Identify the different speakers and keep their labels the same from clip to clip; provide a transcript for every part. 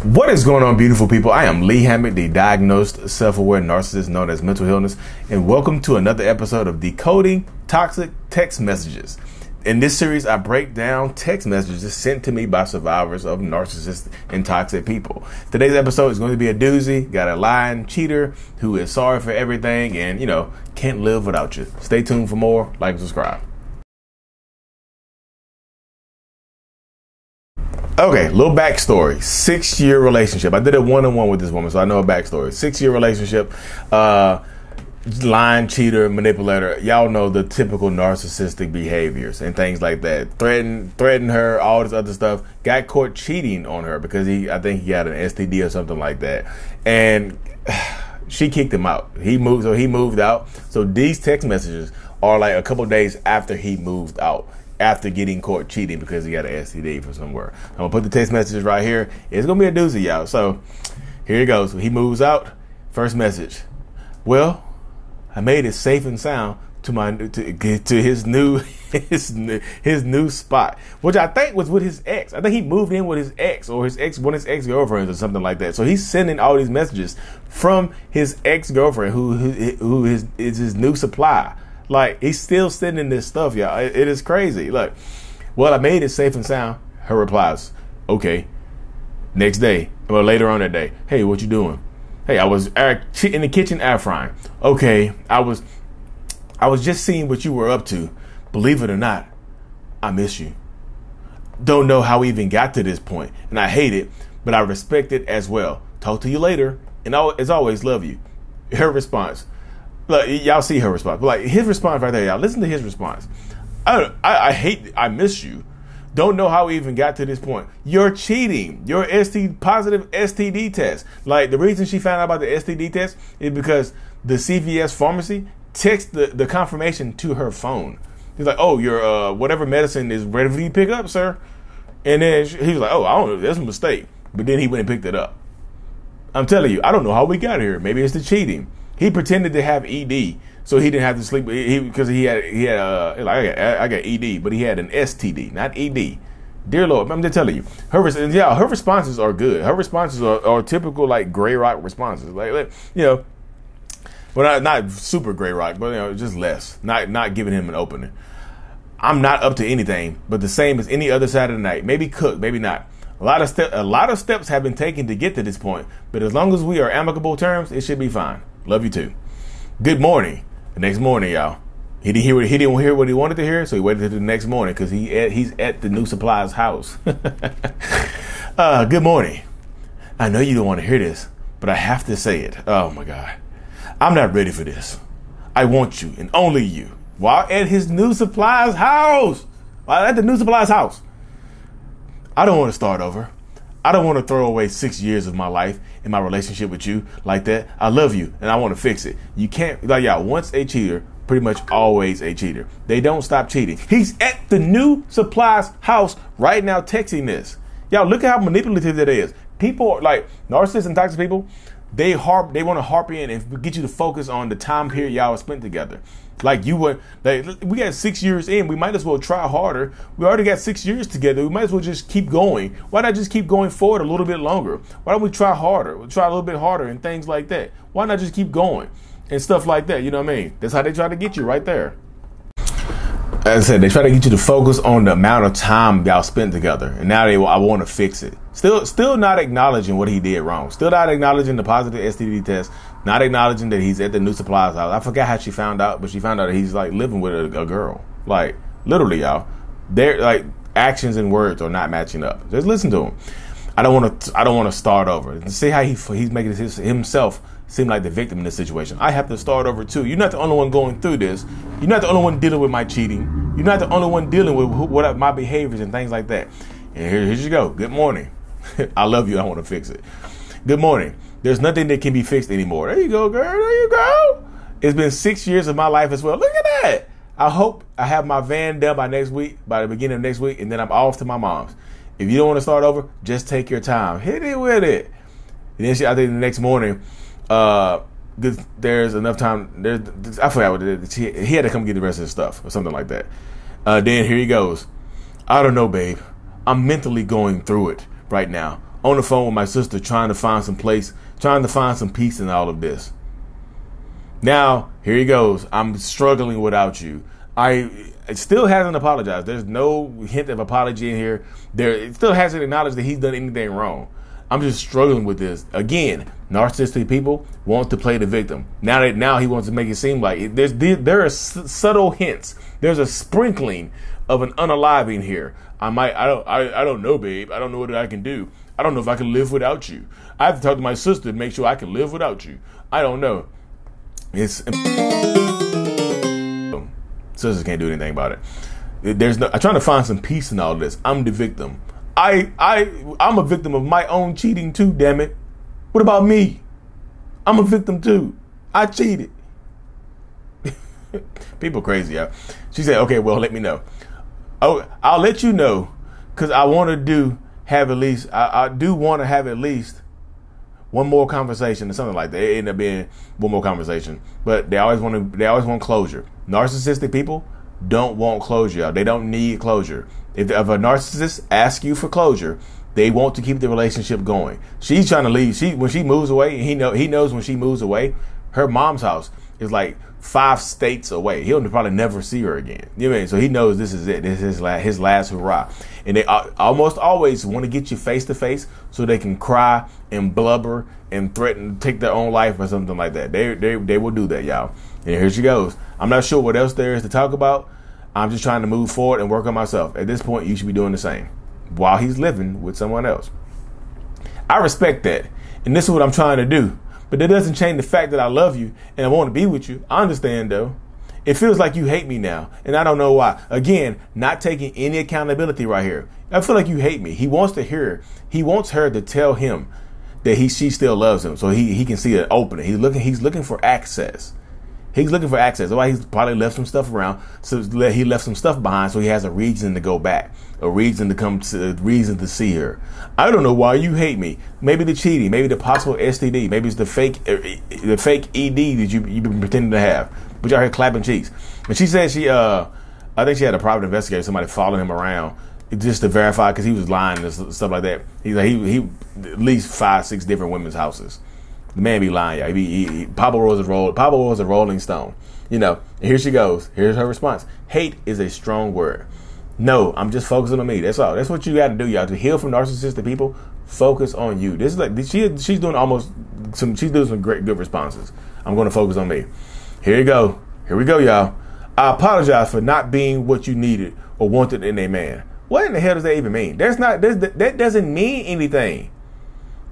Speaker 1: What is going on, beautiful people? I am Lee Hammett, the diagnosed self-aware narcissist known as mental illness, and welcome to another episode of Decoding Toxic Text Messages. In this series, I break down text messages sent to me by survivors of narcissistic and toxic people. Today's episode is going to be a doozy. Got a lying cheater who is sorry for everything and, can't live without you. Stay tuned for more. Like and subscribe. Okay, little backstory. 6-year relationship. I did a one-on-one with this woman, so I know a backstory. 6-year relationship, lying, cheater, manipulator. Y'all know the typical narcissistic behaviors and things like that. Threatened her, all this other stuff. Got caught cheating on her because I think he got an STD or something like that. And she kicked him out. He moved out. So these text messages are like a couple days after he moved out, after getting caught cheating because he got an STD from somewhere. I'm gonna put the text messages right here. It's gonna be a doozy, y'all. So here he goes. He moves out. First message. Well, I made it safe and sound to get to his new spot, which I think was with his ex. I think he moved in with his ex, or one of his ex-girlfriends or something like that. So he's sending all these messages from his ex-girlfriend who is his new supply. Like, he's still sending this stuff, y'all. It is crazy. Look, well, I made it safe and sound. Her replies, okay. Next day, or later on that day, hey, what you doing? Hey, I was in the kitchen air frying. Okay, I was just seeing what you were up to. Believe it or not, I miss you. Don't know how we even got to this point, and I hate it, but I respect it as well. Talk to you later, and as always, love you. Her response. Look, y'all see her response. But like his response right there, y'all. Listen to his response. I miss you. Don't know how we even got to this point. You're cheating. You're positive STD test. Like, the reason she found out about the STD test is because the CVS pharmacy texted the confirmation to her phone. He's like, oh, your whatever medicine is ready for you to pick up, sir. And then he was like, oh, I don't know. That's a mistake. But then he went and picked it up. I'm telling you, I don't know how we got here. Maybe it's the cheating. He pretended to have ED, so he didn't have to sleep because he had I got ED, but he had an STD, not ED. Dear Lord, I'm just telling you, her responses are good. Her responses are typical like gray rock responses, like well, not super gray rock, but just less, not giving him an opening. I'm not up to anything, but the same as any other Saturday night. Maybe cook, maybe not. A lot of steps have been taken to get to this point, but as long as we are amicable terms, it should be fine. Love you too. Good morning. The next morning, y'all. He didn't hear what he wanted to hear, so he waited till the next morning because he's at the new supplies house. Good morning. I know you don't want to hear this, but I have to say it. Oh my God. I'm not ready for this. I want you and only you. While at his new supplies house. While at the new supplies house. I don't want to start over. I don't want to throw away 6 years of my life in my relationship with you like that. I love you and I want to fix it. You can't, once a cheater, pretty much always a cheater. They don't stop cheating. He's at the new supplies house right now texting this. Y'all, look at how manipulative that is. People like narcissists and toxic people, they want to harp in and get you to focus on the time period y'all spent together. Like we got 6 years in, we might as well try harder. We already got 6 years together. We might as well just keep going. Why not just keep going forward a little bit longer? Why don't we try harder? We'll try a little bit harder and things like that. Why not just keep going and stuff like that? You know what I mean? That's how they try to get you right there. As I said, they try to get you to focus on the amount of time y'all spent together. And now I want to fix it. Still not acknowledging what he did wrong. Still not acknowledging the positive STD test. Not acknowledging that he's at the new supplies house. I forgot how she found out, but she found out that he's like living with a girl. Like, literally, y'all. Their like actions and words are not matching up. Just listen to him. I don't want to start over. See how he's making himself seem like the victim in this situation. I have to start over too. You're not the only one going through this. You're not the only one dealing with my cheating. You're not the only one dealing with what my behaviors and things like that. And here you go. Good morning. I love you. I want to fix it. Good morning. There's nothing that can be fixed anymore. There you go, girl. There you go. It's been 6 years of my life as well. Look at that. I hope I have my van done by the beginning of next week, and then I'm off to my mom's. If you don't want to start over, just take your time. Hit it with it. And then I think the next morning, there's enough time. I forgot what it is. He had to come get the rest of his stuff or something like that. Then here he goes. I don't know, babe. I'm mentally going through it right now. on the phone with my sister trying to find some peace in all of this. Now, here he goes. I'm struggling without you. It still hasn't apologized. There's no hint of apology in here. It still hasn't acknowledged that he's done anything wrong. I'm just struggling with this. Again, narcissistic people want to play the victim. Now he wants to make it seem like there are subtle hints. There's a sprinkling of an unaliving here. I don't know, babe. I don't know what I can do. I don't know if I can live without you. I have to talk to my sister to make sure I can live without you. I don't know. Sisters can't do anything about it. I'm trying to find some peace in all of this. I'm the victim. I'm a victim of my own cheating too, damn it. What about me? I'm a victim too. I cheated. People crazy, yeah. She said, okay, well, let me know. Oh, I'll let you know, because I want to have at least one more conversation or something like that. It ended up being one more conversation. But they always want closure. Narcissistic people don't want closure, y'all. They don't need closure. If a narcissist asks you for closure, they want to keep the relationship going. She's trying to leave. When she moves away, and he knows when she moves away, her mom's house is like 5 states away. He'll probably never see her again. You know what I mean? So he knows this is it. This is his last hurrah. And they almost always want to get you face to face so they can cry and blubber and threaten to take their own life or something like that. They will do that, y'all. And here she goes. I'm not sure what else there is to talk about. I'm just trying to move forward and work on myself. At this point, you should be doing the same while he's living with someone else. I respect that. And this is what I'm trying to do. But that doesn't change the fact that I love you and I want to be with you. I understand, though. It feels like you hate me now, and I don't know why. Again, not taking any accountability right here. I feel like you hate me. He wants her to tell him that she still loves him, so he can see an opening. He's looking for access. He's looking for access. That's why he's probably left some stuff around. So he left some stuff behind, so he has a reason to go back, a reason to see her. I don't know why you hate me. Maybe the cheating, maybe the possible STD, maybe it's the fake ED that you've been pretending to have. But y'all here clapping cheeks. And she said I think she had a private investigator, somebody following him around just to verify, because he was lying and stuff like that. He at least 5-6 different women's houses. The man be lying, y'all. Papa was a rolling stone. You know, and here she goes. Here's her response. Hate is a strong word. No, I'm just focusing on me. That's all. That's what you got to do, y'all. To heal from narcissistic people, focus on you. This is like she's doing some great good responses. I'm going to focus on me. Here we go, y'all. I apologize for not being what you needed or wanted in a man. What in the hell does that even mean? That doesn't mean anything.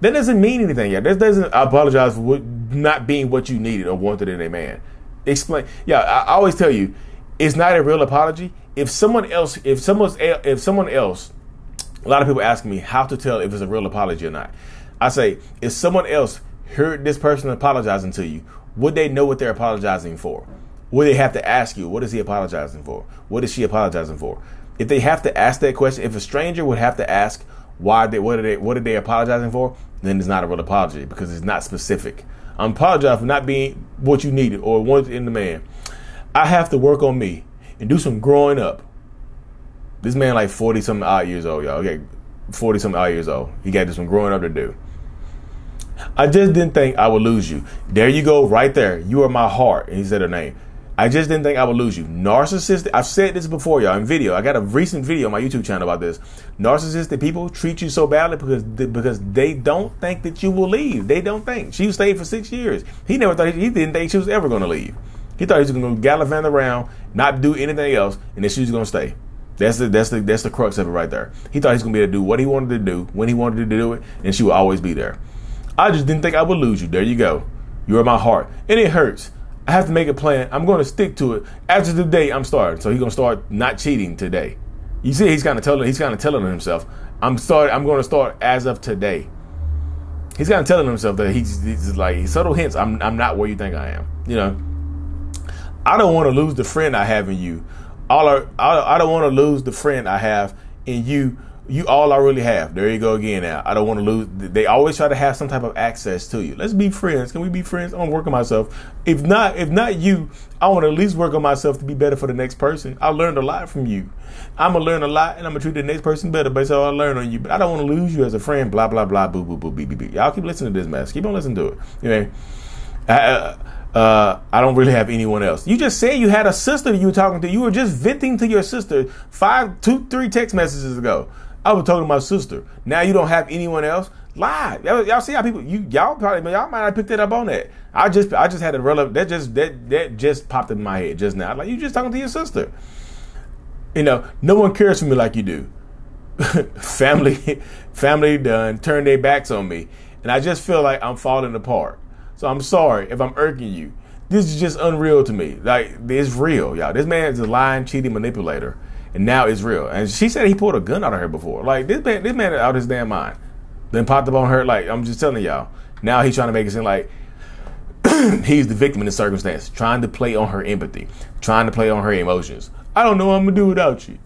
Speaker 1: That doesn't mean anything, yeah. That doesn't apologize for not being what you needed or wanted in a man. Explain. Yeah, I always tell you, it's not a real apology. If someone else, a lot of people ask me how to tell if it's a real apology or not. I say, if someone else heard this person apologizing to you, would they know what they're apologizing for? Would they have to ask you, what is he apologizing for? What is she apologizing for? If they have to ask that question, if a stranger would have to ask what are they apologizing for, then it's not a real apology, because it's not specific. I'm apologizing for not being what you needed or wanted in the man. I have to work on me and do some growing up. This man like 40-something odd years old, y'all. Okay, 40-something odd years old. He got some growing up to do. I just didn't think I would lose you. There you go, right there. You are my heart. And he said her name. I just didn't think I would lose you. Narcissistic. I've said this before, y'all, in video. I got a recent video on my YouTube channel about this. Narcissistic people treat you so badly because they don't think that you will leave. They don't think. She stayed for 6 years. He didn't think she was ever going to leave. He thought he was going to gallivant around, not do anything else, and then she was going to stay. That's the crux of it right there. He thought he was going to be able to do what he wanted to do when he wanted to do it, and she would always be there. I just didn't think I would lose you. There you go. You are my heart, and it hurts. I have to make a plan. I'm going to stick to it. After today, I'm starting. So he's going to start not cheating today. You see, he's kind of telling himself, I'm going to start as of today. He's kind of telling himself that he's like subtle hints. I'm not where you think I am. You know, I don't want to lose the friend I have in you. I don't want to lose the friend I have in you You all I really have. There you go again. Now I don't want to lose. They always try to have some type of access to you. Let's be friends. Can we be friends? I want to work on myself. If not you, I want to at least work on myself to be better for the next person. I learned a lot from you. I'm gonna learn a lot, and I'm gonna treat the next person better based on what I learned on you. But I don't want to lose you as a friend. Blah blah blah. Boo boo boo beep beep beep. Y'all keep listening to this mess. Keep on listening to it. You know. I don't really have anyone else. You just said you had a sister you were talking to. You were just venting to your sister 3 text messages ago. I was talking to my sister. Now you don't have anyone else. Lie. Y'all see how people y'all might have picked it up on that. I just had a relevant that just popped in my head just now. Like, you just talking to your sister. You know, no one cares for me like you do. Family done turned their backs on me, and I just feel like I'm falling apart. So I'm sorry if I'm irking you. This is just unreal to me. Like, it's real, y'all. This man is a lying, cheating manipulator, and now it's real. And she said he pulled a gun out of her before. Like, this man is out of his damn mind. Then popped up on her. Like, I'm just telling y'all. Now he's trying to make it seem like he's the victim in the circumstance, trying to play on her empathy, trying to play on her emotions. I don't know what I'm gonna do without you.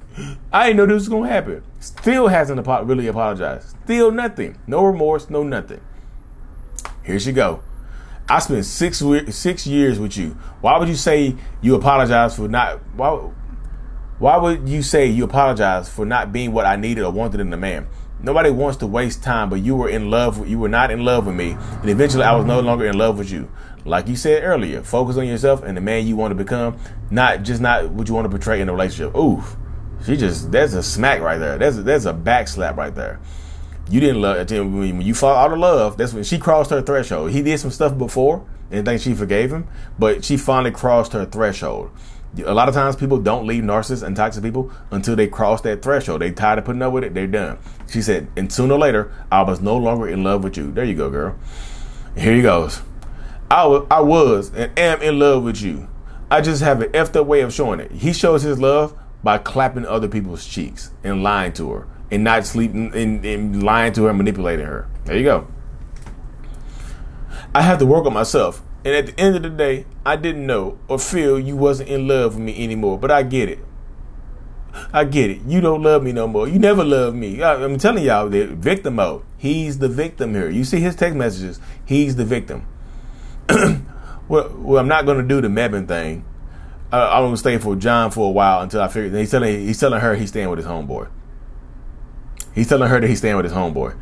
Speaker 1: I didn't know this was gonna happen. Still hasn't really apologized. Still nothing. No remorse. No nothing. Here she go. I spent 6 years with you. Why would you say you apologize for not? Why would you say you apologize for not being what I needed or wanted in a man? Nobody wants to waste time, but you were in love. You were not in love with me, and eventually I was no longer in love with you. Like you said earlier, focus on yourself and the man you want to become, not what you want to portray in a relationship. Oof, there's a smack right there. There's a back slap right there. You didn't love when you fall out of love. That's when she crossed her threshold. He did some stuff before and think she forgave him, but she finally crossed her threshold. A lot of times people don't leave narcissists and toxic people until they cross that threshold. They tired of putting up with it. They're done. She said, and sooner or later, I was no longer in love with you. There you go, girl. Here he goes. I was and am in love with you. I just have an effed up way of showing it. He shows his love by clapping other people's cheeks and lying to her. And not sleeping and lying to her, manipulating her. There you go. I have to work on myself. And at the end of the day, I didn't know or feel you wasn't in love with me anymore. But I get it. I get it. You don't love me no more. You never loved me. I'm telling y'all, the victim mode. He's the victim here. You see his text messages. He's the victim. Well, I'm not going to do the Mebane thing. I'm going to stay for John for a while until I figure. He's telling her he's staying with his homeboy. He's telling her that he's staying with his homeboy.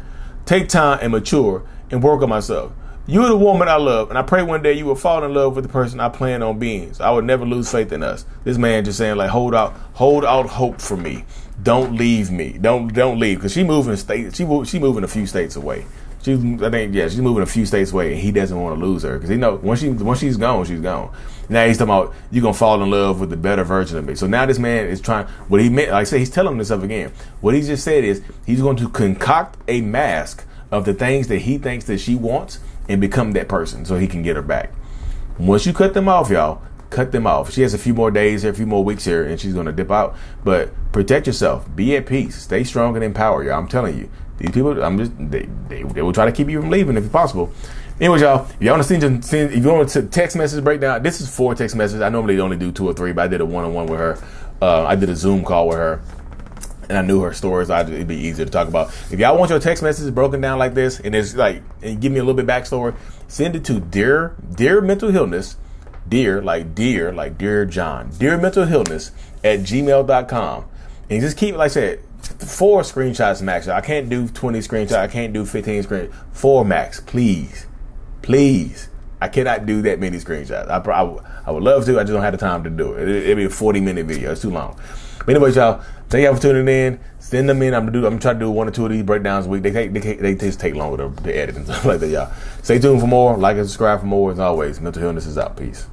Speaker 1: Take time and mature and work on myself. You're the woman I love, and I pray one day you will fall in love with the person I plan on being. So I would never lose faith in us. This man just saying, like, hold out hope for me. Don't leave me. Don't leave, because she's moving states. She moving a few states away. She's moving a few states away, and he doesn't want to lose her because he knows once she's gone, she's gone. Now he's talking about you're gonna fall in love with the better version of me. So now this man is trying. What he meant, like I said, he's telling himself again. What he just said is he's going to concoct a mask of the things that he thinks that she wants and become that person so he can get her back. Once you cut them off, y'all, cut them off. She has a few more days here, a few more weeks here, and she's gonna dip out. But protect yourself. Be at peace. Stay strong and empowered, y'all. I'm telling you. These people, they will try to keep you from leaving if possible. Anyways, y'all, if you want to text message breakdown, this is 4 text messages. I normally only do 2 or 3, but I did a one-on-one with her. I did a Zoom call with her, and I knew her stories. It'd be easier to talk about. If y'all want your text messages broken down like this, and it's like, and give me a little bit backstory, send it to dear mental illness, dear John, dear mental illness @gmail.com, and just keep, like I said, 4 screenshots max. I can't do 20 screenshots. I can't do 15 screenshots. 4 max, please. I cannot do that many screenshots. I would love to. I just don't have the time to do it. It'd be a 40-minute video. It's too long. But anyways, y'all, thank y'all for tuning in. Send them in. I'm trying to do 1 or 2 of these breakdowns a week. They just take longer to edit and stuff like that, y'all. Stay tuned for more. Like and subscribe for more. As always, mental illness is out. Peace.